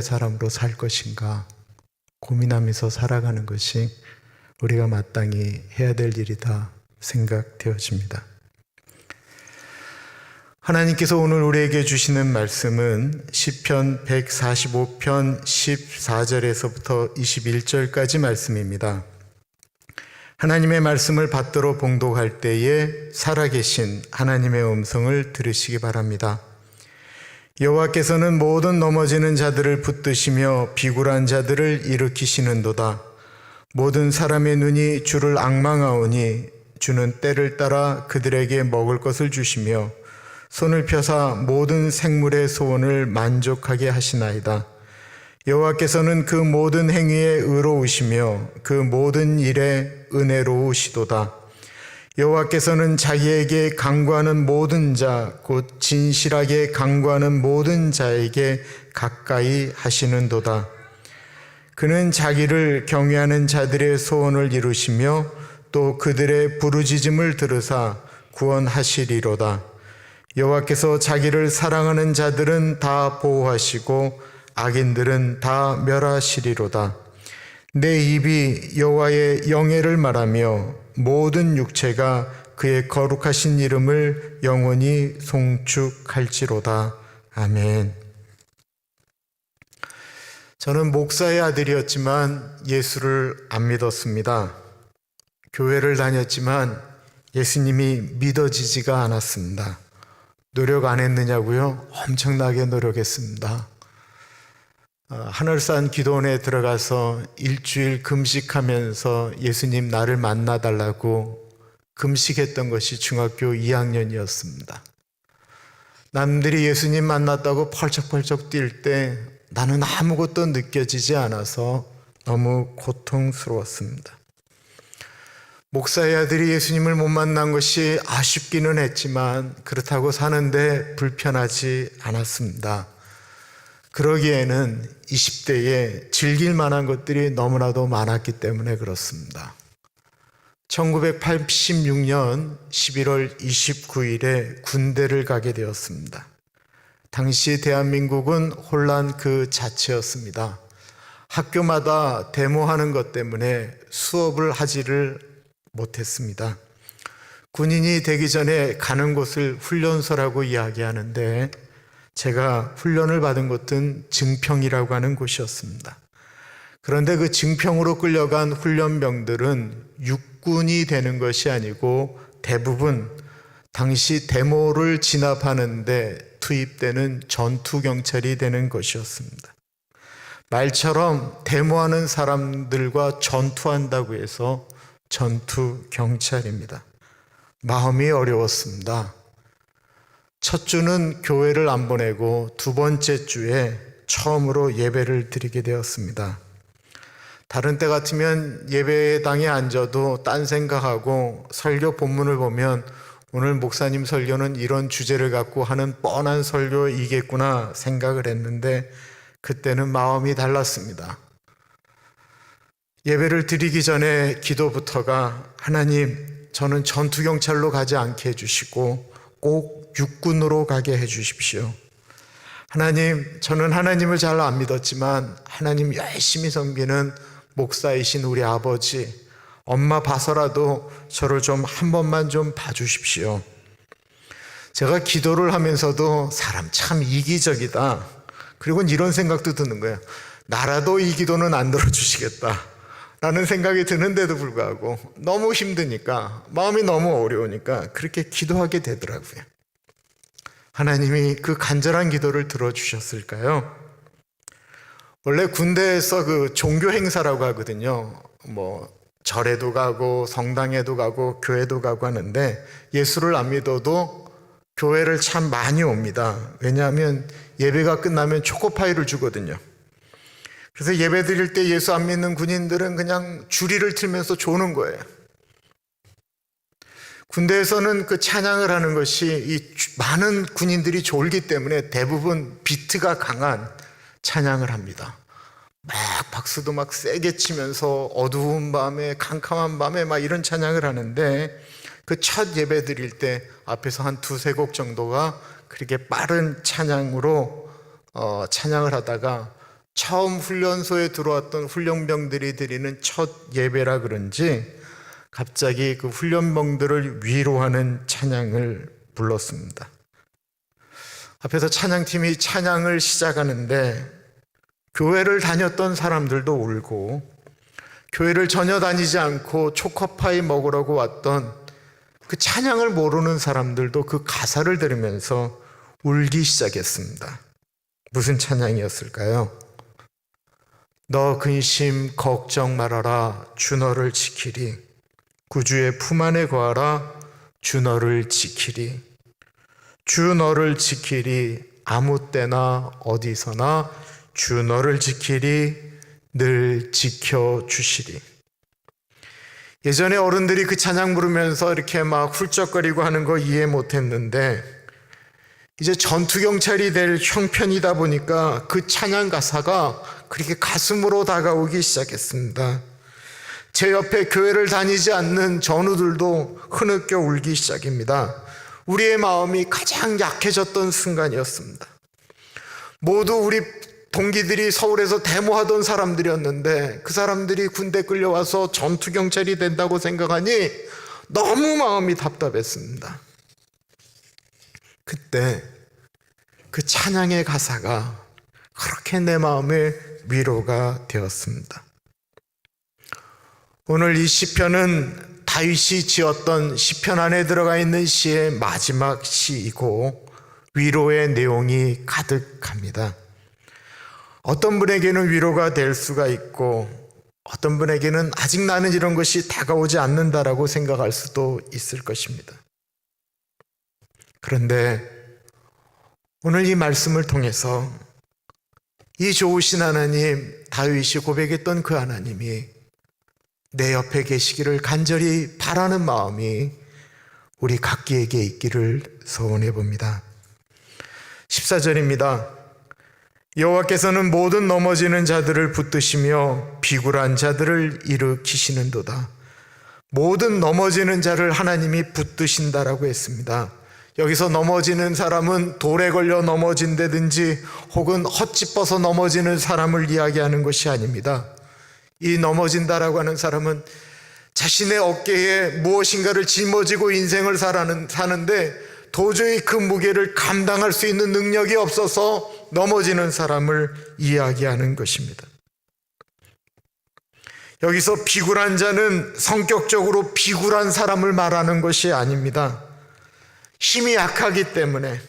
사람으로 살 것인가 고민하면서 살아가는 것이 우리가 마땅히 해야 될 일이다 생각되어집니다. 하나님께서 오늘 우리에게 주시는 말씀은 시편 145편 14절에서부터 21절까지 말씀입니다. 하나님의 말씀을 받들어 봉독할 때에 살아계신 하나님의 음성을 들으시기 바랍니다. 여호와께서는 모든 넘어지는 자들을 붙드시며 비굴한 자들을 일으키시는도다. 모든 사람의 눈이 주를 앙망하오니 주는 때를 따라 그들에게 먹을 것을 주시며 손을 펴사 모든 생물의 소원을 만족하게 하시나이다. 여호와께서는 그 모든 행위에 의로우시며 그 모든 일에 은혜로우시도다. 여호와께서는 자기에게 간구하는 모든 자, 곧 진실하게 간구하는 모든 자에게 가까이 하시는도다. 그는 자기를 경외하는 자들의 소원을 이루시며 또 그들의 부르짖음을 들으사 구원하시리로다. 여호와께서 자기를 사랑하는 자들은 다 보호하시고 악인들은 다 멸하시리로다. 내 입이 여호와의 영예를 말하며 모든 육체가 그의 거룩하신 이름을 영원히 송축할지로다. 아멘. 저는 목사의 아들이었지만 예수를 안 믿었습니다. 교회를 다녔지만 예수님이 믿어지지가 않았습니다. 노력 안 했느냐고요? 엄청나게 노력했습니다. 하늘산 기도원에 들어가서 일주일 금식하면서 예수님 나를 만나달라고 금식했던 것이 중학교 2학년이었습니다. 남들이 예수님 만났다고 펄쩍펄쩍 뛸 때 나는 아무것도 느껴지지 않아서 너무 고통스러웠습니다. 목사의 아들이 예수님을 못 만난 것이 아쉽기는 했지만 그렇다고 사는데 불편하지 않았습니다. 그러기에는 20대에 즐길 만한 것들이 너무나도 많았기 때문에 그렇습니다. 1986년 11월 29일에 군대를 가게 되었습니다. 당시 대한민국은 혼란 그 자체였습니다. 학교마다 데모하는 것 때문에 수업을 하지를 못했습니다. 군인이 되기 전에 가는 곳을 훈련소라고 이야기하는데 제가 훈련을 받은 곳은 증평이라고 하는 곳이었습니다. 그런데 그 증평으로 끌려간 훈련병들은 육군이 되는 것이 아니고 대부분 당시 데모를 진압하는데 투입되는 전투경찰이 되는 것이었습니다. 말처럼 데모하는 사람들과 전투한다고 해서 전투경찰입니다. 마음이 어려웠습니다. 첫 주는 교회를 안 보내고 두 번째 주에 처음으로 예배를 드리게 되었습니다. 다른 때 같으면 예배당에 앉아도 딴 생각하고 설교 본문을 보면 오늘 목사님 설교는 이런 주제를 갖고 하는 뻔한 설교이겠구나 생각을 했는데 그때는 마음이 달랐습니다. 예배를 드리기 전에 기도부터가 하나님, 저는 전투경찰로 가지 않게 해주시고 꼭 육군으로 가게 해주십시오. 하나님, 저는 하나님을 잘 안 믿었지만 하나님 열심히 섬기는 목사이신 우리 아버지, 엄마 봐서라도 저를 좀 한 번만 좀 봐주십시오. 제가 기도를 하면서도 사람 참 이기적이다. 그리고 이런 생각도 드는 거예요. 나라도 이 기도는 안 들어주시겠다 라는 생각이 드는데도 불구하고 너무 힘드니까, 마음이 너무 어려우니까 그렇게 기도하게 되더라고요. 하나님이 그 간절한 기도를 들어주셨을까요? 원래 군대에서 그 종교 행사라고 하거든요. 절에도 가고 성당에도 가고 교회도 가고 하는데 예수를 안 믿어도 교회를 참 많이 옵니다. 왜냐하면 예배가 끝나면 초코파이를 주거든요. 그래서 예배 드릴 때 예수 안 믿는 군인들은 그냥 주리를 틀면서 조는 거예요. 군대에서는 그 찬양을 하는 것이 이 많은 군인들이 졸기 때문에 대부분 비트가 강한 찬양을 합니다. 막 박수도 막 세게 치면서 어두운 밤에 캄캄한 밤에 막 이런 찬양을 하는데 그 첫 예배 드릴 때 앞에서 한 두세 곡 정도가 그렇게 빠른 찬양으로 찬양을 하다가 처음 훈련소에 들어왔던 훈련병들이 드리는 첫 예배라 그런지 갑자기 그 훈련병들을 위로하는 찬양을 불렀습니다. 앞에서 찬양팀이 찬양을 시작하는데 교회를 다녔던 사람들도 울고 교회를 전혀 다니지 않고 초코파이 먹으려고 왔던 그 찬양을 모르는 사람들도 그 가사를 들으면서 울기 시작했습니다. 무슨 찬양이었을까요? 너 근심 걱정 말아라 주 너를 지키리 구주의 품 안에 거하라 주 너를 지키리 주 너를 지키리 아무 때나 어디서나 주 너를 지키리 늘 지켜주시리. 예전에 어른들이 그 찬양 부르면서 이렇게 막 훌쩍거리고 하는 거 이해 못했는데 이제 전투경찰이 될 형편이다 보니까 그 찬양 가사가 그렇게 가슴으로 다가오기 시작했습니다. 제 옆에 교회를 다니지 않는 전우들도 흐느껴 울기 시작입니다. 우리의 마음이 가장 약해졌던 순간이었습니다. 모두 우리 동기들이 서울에서 데모하던 사람들이었는데 그 사람들이 군대 끌려와서 전투경찰이 된다고 생각하니 너무 마음이 답답했습니다. 그때 그 찬양의 가사가 그렇게 내 마음에 위로가 되었습니다. 오늘 이 시편은 다윗이 지었던 시편 안에 들어가 있는 시의 마지막 시이고 위로의 내용이 가득합니다. 어떤 분에게는 위로가 될 수가 있고 어떤 분에게는 아직 나는 이런 것이 다가오지 않는다라고 생각할 수도 있을 것입니다. 그런데 오늘 이 말씀을 통해서 이 좋으신 하나님, 다윗이 고백했던 그 하나님이 내 옆에 계시기를 간절히 바라는 마음이 우리 각기에게 있기를 소원해 봅니다. 14절입니다. 여호와께서는 모든 넘어지는 자들을 붙드시며 비굴한 자들을 일으키시는도다. 모든 넘어지는 자를 하나님이 붙드신다라고 했습니다. 여기서 넘어지는 사람은 돌에 걸려 넘어진다든지 혹은 헛짚어서 넘어지는 사람을 이야기하는 것이 아닙니다. 이 넘어진다라고 하는 사람은 자신의 어깨에 무엇인가를 짊어지고 인생을 사는데 도저히 그 무게를 감당할 수 있는 능력이 없어서 넘어지는 사람을 이야기하는 것입니다. 여기서 비굴한 자는 성격적으로 비굴한 사람을 말하는 것이 아닙니다. 힘이 약하기 때문에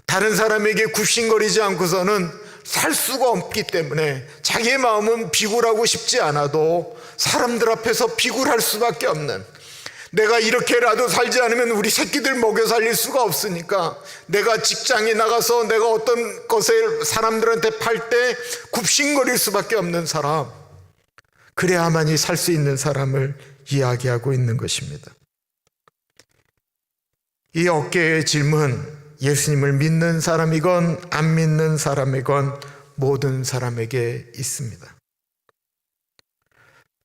다른 사람에게 굽신거리지 않고서는 살 수가 없기 때문에 자기의 마음은 비굴하고 싶지 않아도 사람들 앞에서 비굴할 수밖에 없는, 내가 이렇게라도 살지 않으면 우리 새끼들 먹여 살릴 수가 없으니까 내가 직장에 나가서 내가 어떤 것을 사람들한테 팔 때 굽신거릴 수밖에 없는 사람, 그래야만이 살 수 있는 사람을 이야기하고 있는 것입니다. 이 어깨의 질문, 예수님을 믿는 사람이건 안 믿는 사람이건 모든 사람에게 있습니다.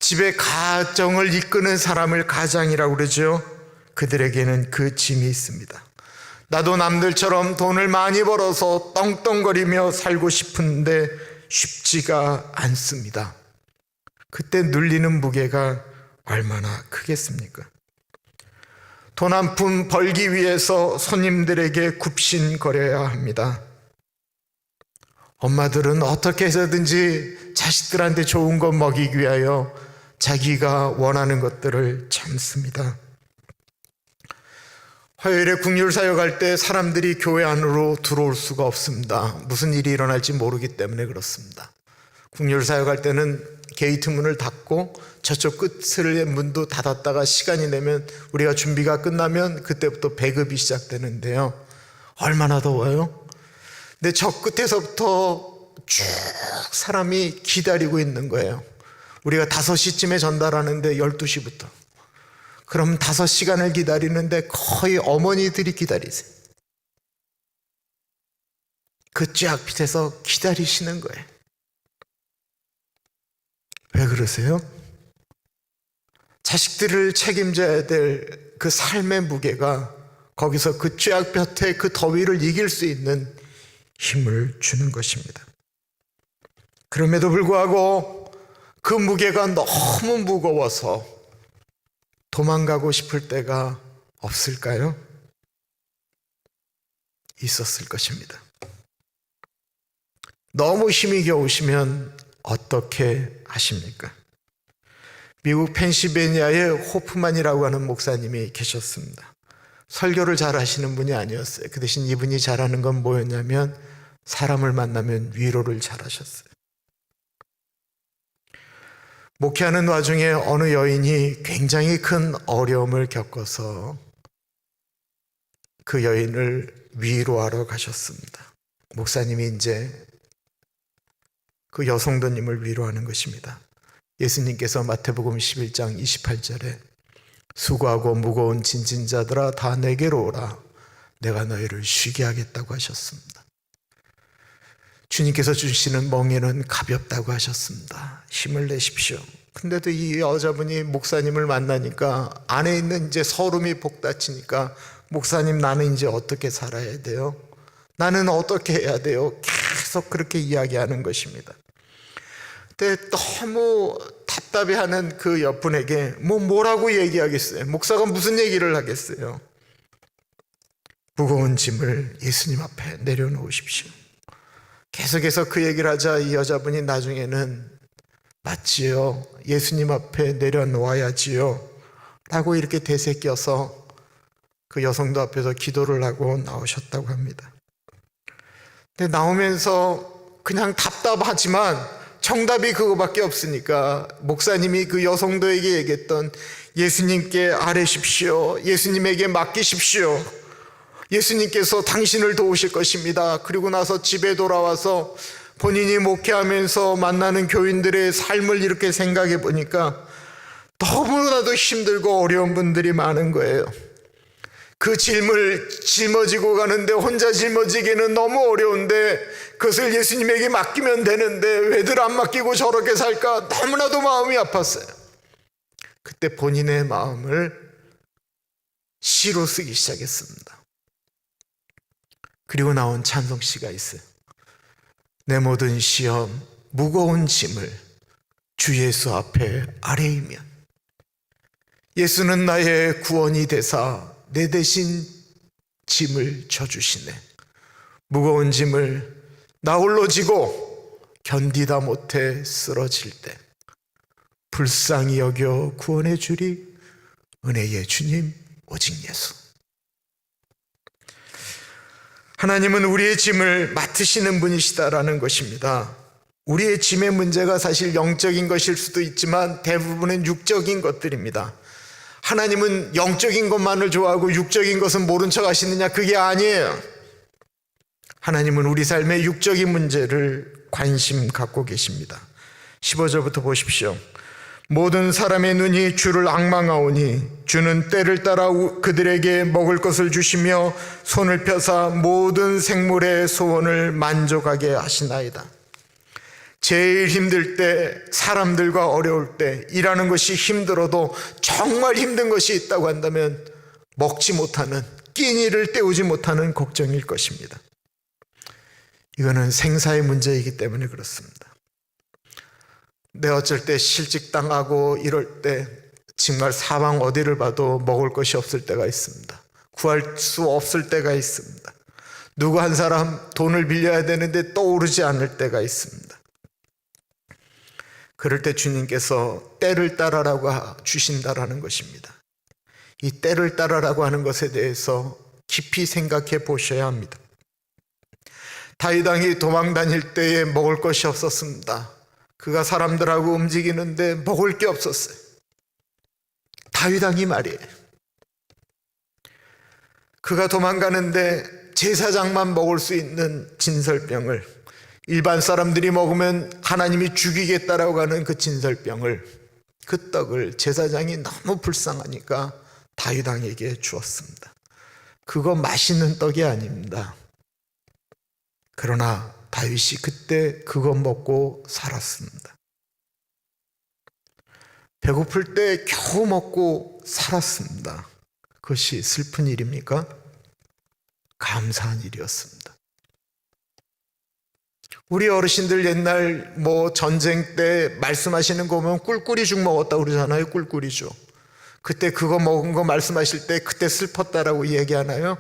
집에 가정을 이끄는 사람을 가장이라고 그러죠. 그들에게는 그 짐이 있습니다. 나도 남들처럼 돈을 많이 벌어서 떵떵거리며 살고 싶은데 쉽지가 않습니다. 그때 눌리는 무게가 얼마나 크겠습니까? 돈 한 푼 벌기 위해서 손님들에게 굽신거려야 합니다. 엄마들은 어떻게 해서든지 자식들한테 좋은 것 먹이기 위하여 자기가 원하는 것들을 참습니다. 화요일에 국률사역 할 때 사람들이 교회 안으로 들어올 수가 없습니다. 무슨 일이 일어날지 모르기 때문에 그렇습니다. 국률사역 할 때는 게이트 문을 닫고 저쪽 끝의 문도 닫았다가 시간이 되면 우리가 준비가 끝나면 그때부터 배급이 시작되는데요. 얼마나 더워요? 근데 저 끝에서부터 쭉 사람이 기다리고 있는 거예요. 우리가 5시쯤에 전달하는데 12시부터. 그럼 5시간을 기다리는데 거의 어머니들이 기다리세요. 그 쫙 밑에서 기다리시는 거예요. 왜 그러세요? 자식들을 책임져야 될 그 삶의 무게가 거기서 그 쫙볕에 그 더위를 이길 수 있는 힘을 주는 것입니다. 그럼에도 불구하고 그 무게가 너무 무거워서 도망가고 싶을 때가 없을까요? 있었을 것입니다. 너무 힘이 겨우시면 어떻게 하십니까? 미국 펜실베니아에 호프만이라고 하는 목사님이 계셨습니다. 설교를 잘 하시는 분이 아니었어요. 그 대신 이분이 잘하는 건 뭐였냐면 사람을 만나면 위로를 잘 하셨어요. 목회하는 와중에 어느 여인이 굉장히 큰 어려움을 겪어서 그 여인을 위로하러 가셨습니다. 목사님이 이제 그 여성도님을 위로하는 것입니다. 예수님께서 마태복음 11장 28절에 수고하고 무거운 짐진 자들아 다 내게로 오라 내가 너희를 쉬게 하겠다고 하셨습니다. 주님께서 주시는 멍에는 가볍다고 하셨습니다. 힘을 내십시오. 근데도 이 여자분이 목사님을 만나니까 안에 있는 이제 서름이 복닫히니까 목사님 나는 이제 어떻게 살아야 돼요? 나는 어떻게 해야 돼요? 계속 그렇게 이야기하는 것입니다. 근데 너무 답답해하는 그 옆분에게 뭐라고 얘기하겠어요? 목사가 무슨 얘기를 하겠어요? 무거운 짐을 예수님 앞에 내려놓으십시오. 계속해서 그 얘기를 하자 이 여자분이 나중에는 맞지요. 예수님 앞에 내려놓아야지요. 라고 이렇게 되새겨서 그 여성도 앞에서 기도를 하고 나오셨다고 합니다. 근데 나오면서 그냥 답답하지만 정답이 그거밖에 없으니까 목사님이 그 여성도에게 얘기했던 예수님께 아뢰십시오. 예수님에게 맡기십시오. 예수님께서 당신을 도우실 것입니다. 그리고 나서 집에 돌아와서 본인이 목회하면서 만나는 교인들의 삶을 이렇게 생각해 보니까 너무나도 힘들고 어려운 분들이 많은 거예요. 그 짐을 짊어지고 가는데 혼자 짊어지기는 너무 어려운데 그것을 예수님에게 맡기면 되는데 왜들 안 맡기고 저렇게 살까 너무나도 마음이 아팠어요. 그때 본인의 마음을 시로 쓰기 시작했습니다. 그리고 나온 찬송시가 있어요. 내 모든 시험 무거운 짐을 주 예수 앞에 아뢰이면 예수는 나의 구원이 되사 내 대신 짐을 져주시네. 무거운 짐을 나 홀로 지고 견디다 못해 쓰러질 때 불쌍히 여겨 구원해 주리 은혜의 주님 오직 예수. 하나님은 우리의 짐을 맡으시는 분이시다라는 것입니다. 우리의 짐의 문제가 사실 영적인 것일 수도 있지만 대부분은 육적인 것들입니다. 하나님은 영적인 것만을 좋아하고 육적인 것은 모른 척 하시느냐? 그게 아니에요. 하나님은 우리 삶의 육적인 문제를 관심 갖고 계십니다. 15절부터 보십시오. 모든 사람의 눈이 주를 앙망하오니 주는 때를 따라 그들에게 먹을 것을 주시며 손을 펴사 모든 생물의 소원을 만족하게 하시나이다. 제일 힘들 때, 사람들과 어려울 때, 일하는 것이 힘들어도 정말 힘든 것이 있다고 한다면 먹지 못하는, 끼니를 때우지 못하는 걱정일 것입니다. 이거는 생사의 문제이기 때문에 그렇습니다. 어쩔 때 실직당하고 이럴 때 정말 사방 어디를 봐도 먹을 것이 없을 때가 있습니다. 구할 수 없을 때가 있습니다. 누구 한 사람 돈을 빌려야 되는데 떠오르지 않을 때가 있습니다. 그럴 때 주님께서 때를 따라라고 주신다라는 것입니다. 이 때를 따라라고 하는 것에 대해서 깊이 생각해 보셔야 합니다. 다윗 왕이 도망 다닐 때에 먹을 것이 없었습니다. 그가 사람들하고 움직이는데 먹을 게 없었어요. 다윗 왕이 말이에요. 그가 도망가는데 제사장만 먹을 수 있는 진설병을, 일반 사람들이 먹으면 하나님이 죽이겠다라고 하는 그 진설병을, 그 떡을 제사장이 너무 불쌍하니까 다윗 왕에게 주었습니다. 그거 맛있는 떡이 아닙니다. 그러나 다윗이 그때 그거 먹고 살았습니다. 배고플 때 겨우 먹고 살았습니다. 그것이 슬픈 일입니까? 감사한 일이었습니다. 우리 어르신들 옛날 전쟁 때 말씀하시는 거 보면 꿀꿀이죽 먹었다고 그러잖아요. 꿀꿀이죽. 그때 그거 먹은 거 말씀하실 때 그때 슬펐다라고 얘기하나요?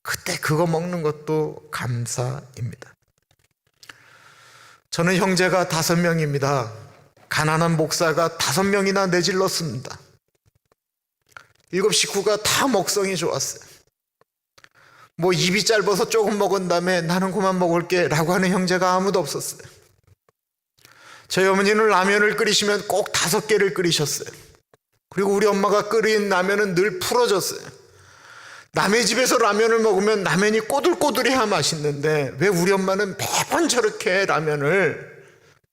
그때 그거 먹는 것도 감사입니다. 저는 형제가 5명입니다. 가난한 목사가 5명이나 내질렀습니다. 7 식구가 다 먹성이 좋았어요. 입이 짧아서 조금 먹은 다음에 나는 그만 먹을게 라고 하는 형제가 아무도 없었어요. 저희 어머니는 라면을 끓이시면 꼭 5개를 끓이셨어요. 그리고 우리 엄마가 끓인 라면은 늘 풀어졌어요. 남의 집에서 라면을 먹으면 라면이 꼬들꼬들해야 맛있는데 왜 우리 엄마는 매번 저렇게 라면을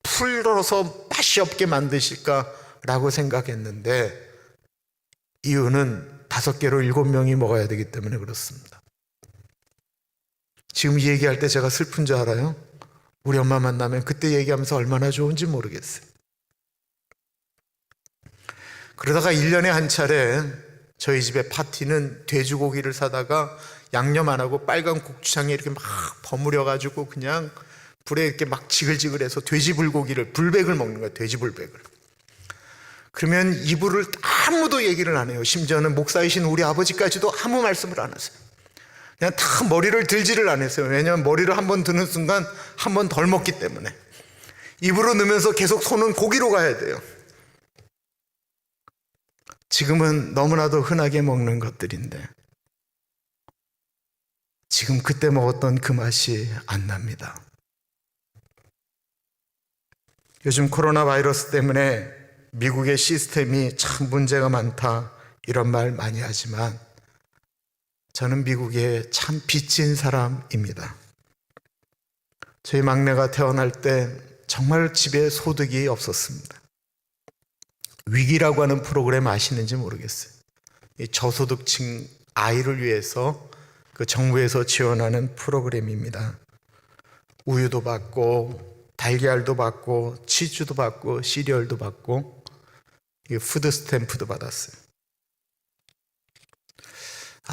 풀어서 맛이 없게 만드실까라고 생각했는데 이유는 5개로 7명이 먹어야 되기 때문에 그렇습니다. 지금 이 얘기할 때 제가 슬픈 줄 알아요? 우리 엄마 만나면 그때 얘기하면서 얼마나 좋은지 모르겠어요. 그러다가 1년에 한 차례 저희 집에 파티는 돼지고기를 사다가 양념 안 하고 빨간 고추장에 이렇게 막 버무려가지고 그냥 불에 이렇게 막 지글지글해서 돼지 불고기를 불백을 먹는 거예요. 돼지 불백을. 그러면 이불을 아무도 얘기를 안 해요. 심지어는 목사이신 우리 아버지까지도 아무 말씀을 안 하세요. 그냥 다 머리를 들지를 안 했어요. 왜냐하면 머리를 한번 드는 순간 한 번 덜 먹기 때문에. 입으로 넣으면서 계속 손은 고기로 가야 돼요. 지금은 너무나도 흔하게 먹는 것들인데 지금 그때 먹었던 그 맛이 안 납니다. 요즘 코로나 바이러스 때문에 미국의 시스템이 참 문제가 많다 이런 말 많이 하지만 저는 미국의 참 빚진 사람입니다. 저희 막내가 태어날 때 정말 집에 소득이 없었습니다. 위기라고 하는 프로그램 아시는지 모르겠어요. 이 저소득층 아이를 위해서 그 정부에서 지원하는 프로그램입니다. 우유도 받고 달걀도 받고 치즈도 받고 시리얼도 받고 푸드 스탬프도 받았어요.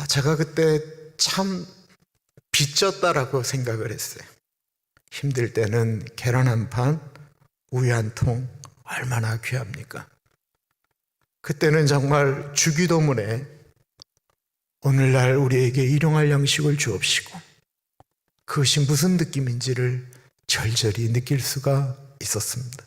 제가 그때 참 빚졌다라고 생각을 했어요. 힘들 때는 계란 한 판, 우유 한 통 얼마나 귀합니까? 그때는 정말 주기도문에 오늘날 우리에게 일용할 양식을 주옵시고 그것이 무슨 느낌인지를 절절히 느낄 수가 있었습니다.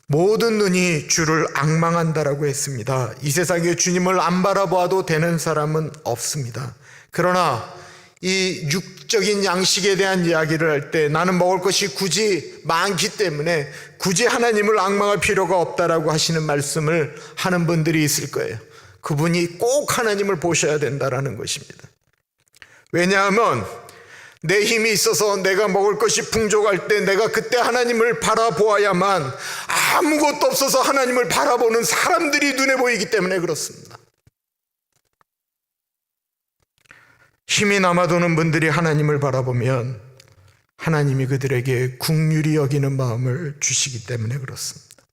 모든 눈이 주를 앙망한다라고 했습니다. 이 세상에 주님을 안 바라보아도 되는 사람은 없습니다. 그러나 이 육적인 양식에 대한 이야기를 할 때 나는 먹을 것이 굳이 많기 때문에 굳이 하나님을 앙망할 필요가 없다라고 하시는 말씀을 하는 분들이 있을 거예요. 그분이 꼭 하나님을 보셔야 된다라는 것입니다. 왜냐하면 내 힘이 있어서 내가 먹을 것이 풍족할 때 내가 그때 하나님을 바라보아야만 아무것도 없어서 하나님을 바라보는 사람들이 눈에 보이기 때문에 그렇습니다. 힘이 남아도는 분들이 하나님을 바라보면 하나님이 그들에게 긍휼히 여기는 마음을 주시기 때문에 그렇습니다.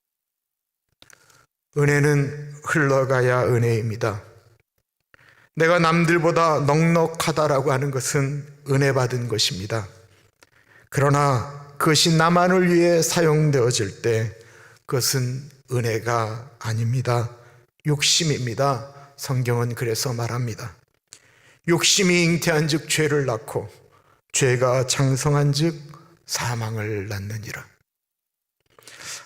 은혜는 흘러가야 은혜입니다. 내가 남들보다 넉넉하다라고 하는 것은 은혜 받은 것입니다. 그러나 그것이 나만을 위해 사용되어질 때 그것은 은혜가 아닙니다. 욕심입니다. 성경은 그래서 말합니다. 욕심이 잉태한 즉 죄를 낳고 죄가 장성한 즉 사망을 낳느니라.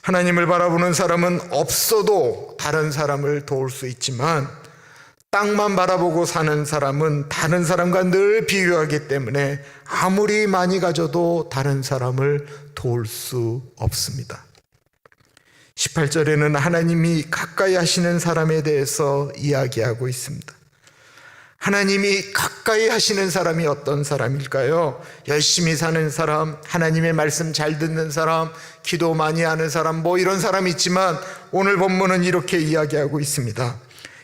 하나님을 바라보는 사람은 없어도 다른 사람을 도울 수 있지만 땅만 바라보고 사는 사람은 다른 사람과 늘 비교하기 때문에 아무리 많이 가져도 다른 사람을 도울 수 없습니다. 18절에는 하나님이 가까이 하시는 사람에 대해서 이야기하고 있습니다. 하나님이 가까이 하시는 사람이 어떤 사람일까요? 열심히 사는 사람, 하나님의 말씀 잘 듣는 사람, 기도 많이 하는 사람, 이런 사람이 있지만 오늘 본문은 이렇게 이야기하고 있습니다.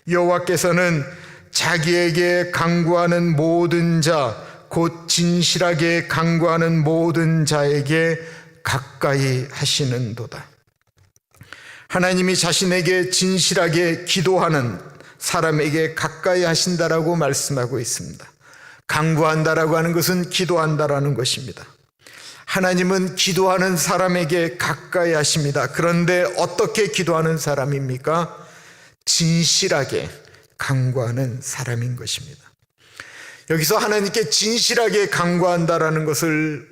여호와께서는 자기에게 간구하는 모든 자, 곧 진실하게 간구하는 모든 자에게 가까이 하시는도다. 하나님이 자신에게 진실하게 기도하는 사람에게 가까이 하신다라고 말씀하고 있습니다. 간구한다라고 하는 것은 기도한다라는 것입니다. 하나님은 기도하는 사람에게 가까이 하십니다. 그런데 어떻게 기도하는 사람입니까? 진실하게 간구하는 사람인 것입니다. 여기서 하나님께 진실하게 간구한다라는 것을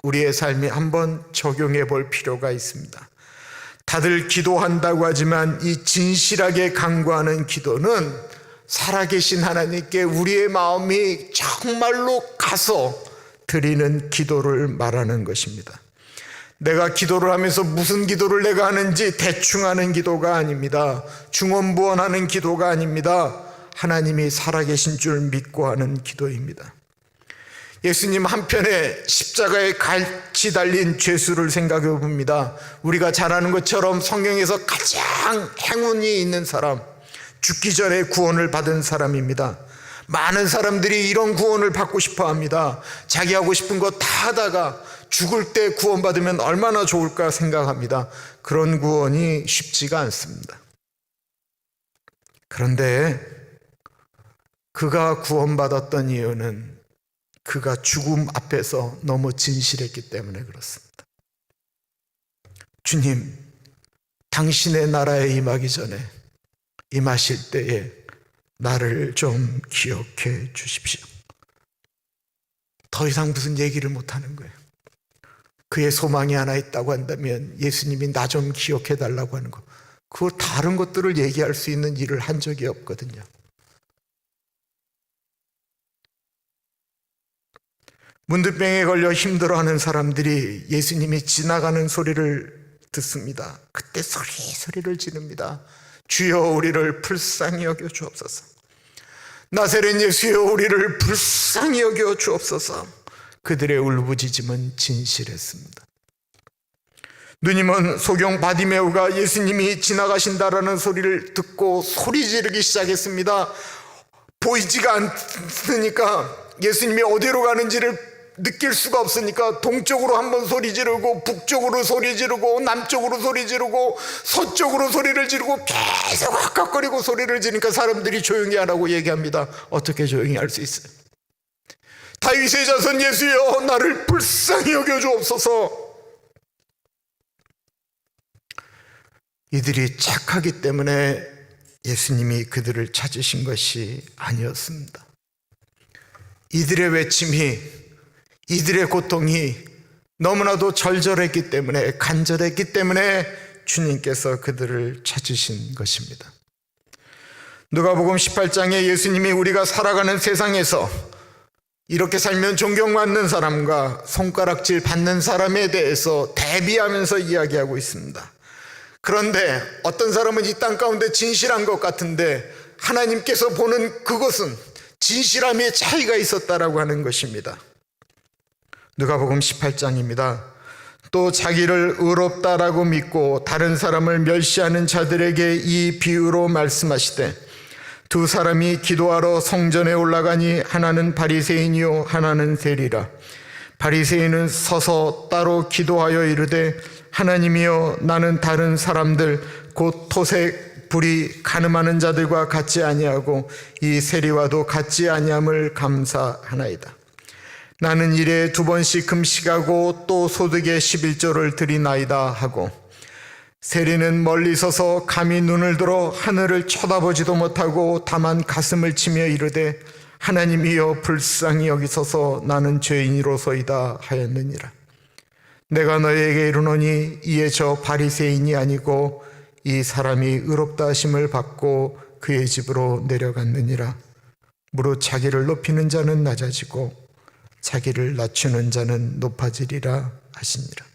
우리의 삶에 한번 적용해 볼 필요가 있습니다. 다들 기도한다고 하지만 이 진실하게 간구하는 기도는 살아계신 하나님께 우리의 마음이 정말로 가서 드리는 기도를 말하는 것입니다. 내가 기도를 하면서 무슨 기도를 내가 하는지 대충 하는 기도가 아닙니다. 중언부언하는 기도가 아닙니다. 하나님이 살아계신 줄 믿고 하는 기도입니다. 예수님 한편에 십자가에 같이 달린 죄수를 생각해 봅니다. 우리가 잘 아는 것처럼 성경에서 가장 행운이 있는 사람, 죽기 전에 구원을 받은 사람입니다. 많은 사람들이 이런 구원을 받고 싶어 합니다. 자기 하고 싶은 거 다 하다가 죽을 때 구원받으면 얼마나 좋을까 생각합니다. 그런 구원이 쉽지가 않습니다. 그런데 그가 구원받았던 이유는 그가 죽음 앞에서 너무 진실했기 때문에 그렇습니다. 주님, 당신의 나라에 임하기 전에 임하실 때에 나를 좀 기억해 주십시오. 더 이상 무슨 얘기를 못하는 거예요. 그의 소망이 하나 있다고 한다면 예수님이 나 좀 기억해 달라고 하는 거, 그 다른 것들을 얘기할 수 있는 일을 한 적이 없거든요. 문득병에 걸려 힘들어하는 사람들이 예수님이 지나가는 소리를 듣습니다. 그때 소리를 지릅니다. 주여 우리를 불쌍히 여겨 주옵소서. 나사렛 예수여 우리를 불쌍히 여겨 주옵소서. 그들의 울부짖음은 진실했습니다. 누님은 소경 바디메오가 예수님이 지나가신다라는 소리를 듣고 소리 지르기 시작했습니다. 보이지가 않으니까, 예수님이 어디로 가는지를 느낄 수가 없으니까 동쪽으로 한번 소리 지르고 북쪽으로 소리 지르고 남쪽으로 소리 지르고 서쪽으로 소리를 지르고 계속 왁왁거리고 소리를 지르니까 사람들이 조용히 하라고 얘기합니다. 어떻게 조용히 할 수 있어요? 다윗의 자손 예수여 나를 불쌍히 여겨 주옵소서. 이들이 착하기 때문에 예수님이 그들을 찾으신 것이 아니었습니다. 이들의 외침이, 이들의 고통이 너무나도 절절했기 때문에, 간절했기 때문에 주님께서 그들을 찾으신 것입니다. 누가복음 18장에 예수님이 우리가 살아가는 세상에서 이렇게 살면 존경받는 사람과 손가락질 받는 사람에 대해서 대비하면서 이야기하고 있습니다. 그런데 어떤 사람은 이 땅 가운데 진실한 것 같은데 하나님께서 보는 그것은 진실함의 차이가 있었다라고 하는 것입니다. 누가복음 18장입니다. 또 자기를 의롭다라고 믿고 다른 사람을 멸시하는 자들에게 이 비유로 말씀하시되, 두 사람이 기도하러 성전에 올라가니 하나는 바리새인이요 하나는 세리라. 바리새인은 서서 따로 기도하여 이르되, 하나님이여 나는 다른 사람들 곧 토색, 불의, 가늠하는 자들과 같지 아니하고 이 세리와도 같지 아니함을 감사하나이다. 나는 일에 2번씩 금식하고 또 소득의 11조를 드리나이다 하고, 세리는 멀리 서서 감히 눈을 들어 하늘을 쳐다보지도 못하고 다만 가슴을 치며 이르되, 하나님이여 불쌍히 여기소서 나는 죄인이로소이다 하였느니라. 내가 너희에게 이르노니 이에 저 바리새인이 아니고 이 사람이 의롭다 하심을 받고 그의 집으로 내려갔느니라. 무릇 자기를 높이는 자는 낮아지고 자기를 낮추는 자는 높아지리라 하시니라.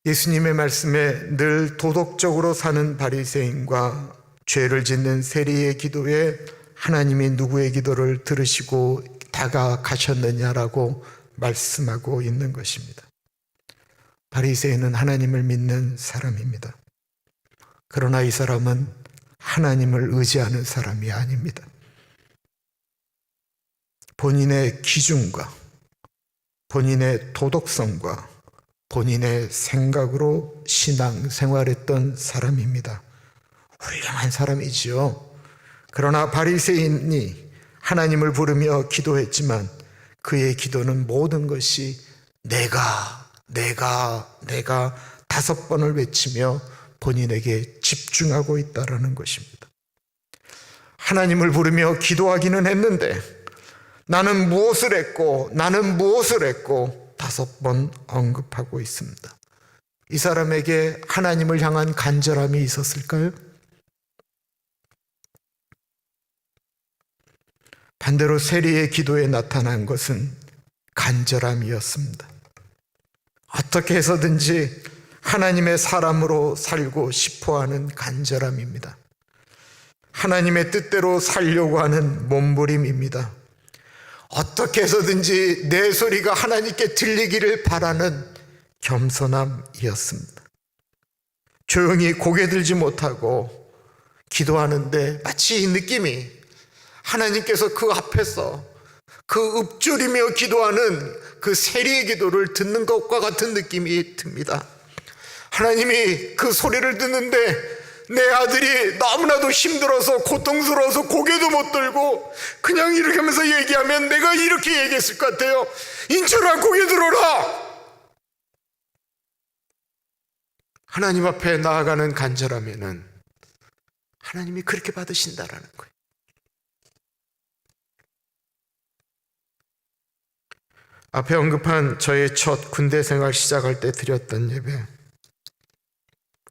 예수님의 말씀에 늘 도덕적으로 사는 바리새인과 죄를 짓는 세리의 기도에 하나님이 누구의 기도를 들으시고 다가가셨느냐라고 말씀하고 있는 것입니다. 바리새인은 하나님을 믿는 사람입니다. 그러나 이 사람은 하나님을 의지하는 사람이 아닙니다. 본인의 기준과 본인의 도덕성과 본인의 생각으로 신앙생활했던 사람입니다. 훌륭한 사람이지요. 그러나 바리새인이 하나님을 부르며 기도했지만 그의 기도는 모든 것이 내가 5번을 외치며 본인에게 집중하고 있다는 것입니다. 하나님을 부르며 기도하기는 했는데 나는 무엇을 했고 5번 언급하고 있습니다. 이 사람에게 하나님을 향한 간절함이 있었을까요? 반대로 세리의 기도에 나타난 것은 간절함이었습니다. 어떻게 해서든지 하나님의 사람으로 살고 싶어하는 간절함입니다. 하나님의 뜻대로 살려고 하는 몸부림입니다. 어떻게 해서든지 내 소리가 하나님께 들리기를 바라는 겸손함이었습니다. 조용히 고개 들지 못하고 기도하는데 마치 이 느낌이 하나님께서 그 앞에서 그 읊조리며 기도하는 그 세리의 기도를 듣는 것과 같은 느낌이 듭니다. 하나님이 그 소리를 듣는데 내 아들이 너무나도 힘들어서 고통스러워서 고개도 못 들고 그냥 이렇게 하면서 얘기하면 내가 이렇게 얘기했을 것 같아요. 인철아, 고개 들어라. 하나님 앞에 나아가는 간절함에는 하나님이 그렇게 받으신다라는 거예요. 앞에 언급한 저의 첫 군대 생활 시작할 때 드렸던 예배,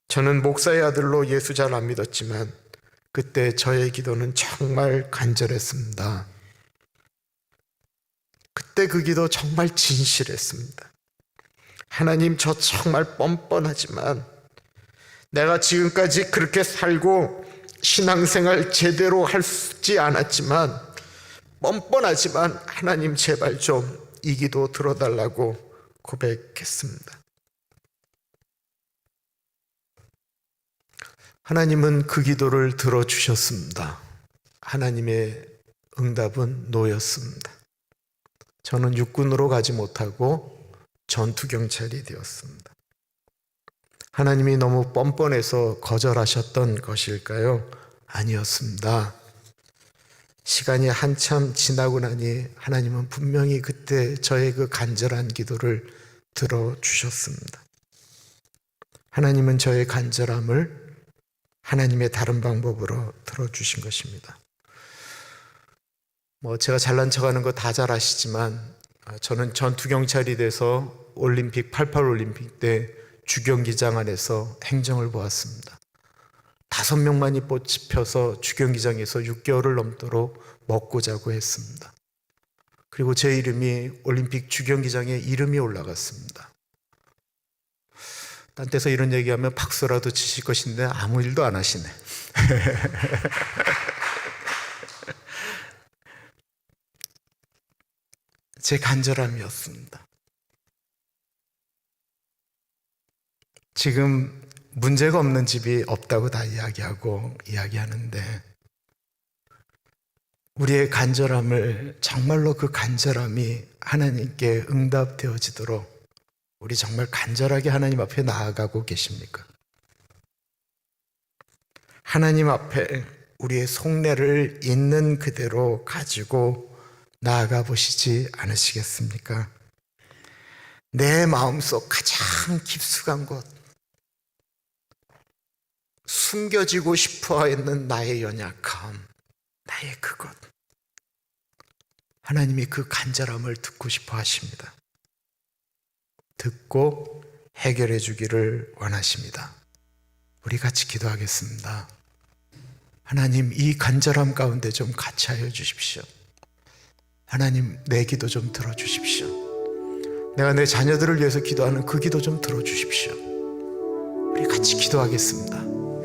저는 목사의 아들로 예수 잘 안 믿었지만 그때 저의 기도는 정말 간절했습니다. 그때 그 기도 정말 진실했습니다. 하나님, 저 정말 뻔뻔하지만 내가 지금까지 그렇게 살고 신앙생활 제대로 할 수 있지 않았지만 뻔뻔하지만 하나님 제발 좀 이 기도 들어달라고 고백했습니다. 하나님은 그 기도를 들어주셨습니다. 하나님의 응답은 노였습니다. 저는 육군으로 가지 못하고 전투경찰이 되었습니다. 하나님이 너무 뻔뻔해서 거절하셨던 것일까요? 아니었습니다. 시간이 한참 지나고 나니 하나님은 분명히 그때 저의 그 간절한 기도를 들어주셨습니다. 하나님은 저의 간절함을 하나님의 다른 방법으로 들어주신 것입니다. 제가 잘난 척하는 거 다 잘 아시지만 저는 전투경찰이 돼서 올림픽 88 올림픽 때 주경기장 안에서 행정을 보았습니다. 5명만이 뽑혀서 주경기장에서 6개월을 넘도록 먹고 자고 했습니다. 그리고 제 이름이 올림픽 주경기장에 이름이 올라갔습니다. 딴 데서 이런 얘기하면 박수라도 치실 것인데 아무 일도 안 하시네. 제 간절함이었습니다. 지금 문제가 없는 집이 없다고 다 이야기하는데 우리의 간절함을 정말로 그 간절함이 하나님께 응답되어지도록 우리 정말 간절하게 하나님 앞에 나아가고 계십니까? 하나님 앞에 우리의 속내를 있는 그대로 가지고 나아가 보시지 않으시겠습니까? 내 마음속 가장 깊숙한 곳, 숨겨지고 싶어 했는 나의 연약함, 나의 그것, 하나님이 그 간절함을 듣고 싶어 하십니다. 듣고 해결해 주기를 원하십니다. 우리 같이 기도하겠습니다. 하나님, 이 간절함 가운데 좀 같이 하여 주십시오. 하나님, 내 기도 좀 들어주십시오. 내가 내 자녀들을 위해서 기도하는 그 기도 좀 들어주십시오. 우리 같이 기도하겠습니다.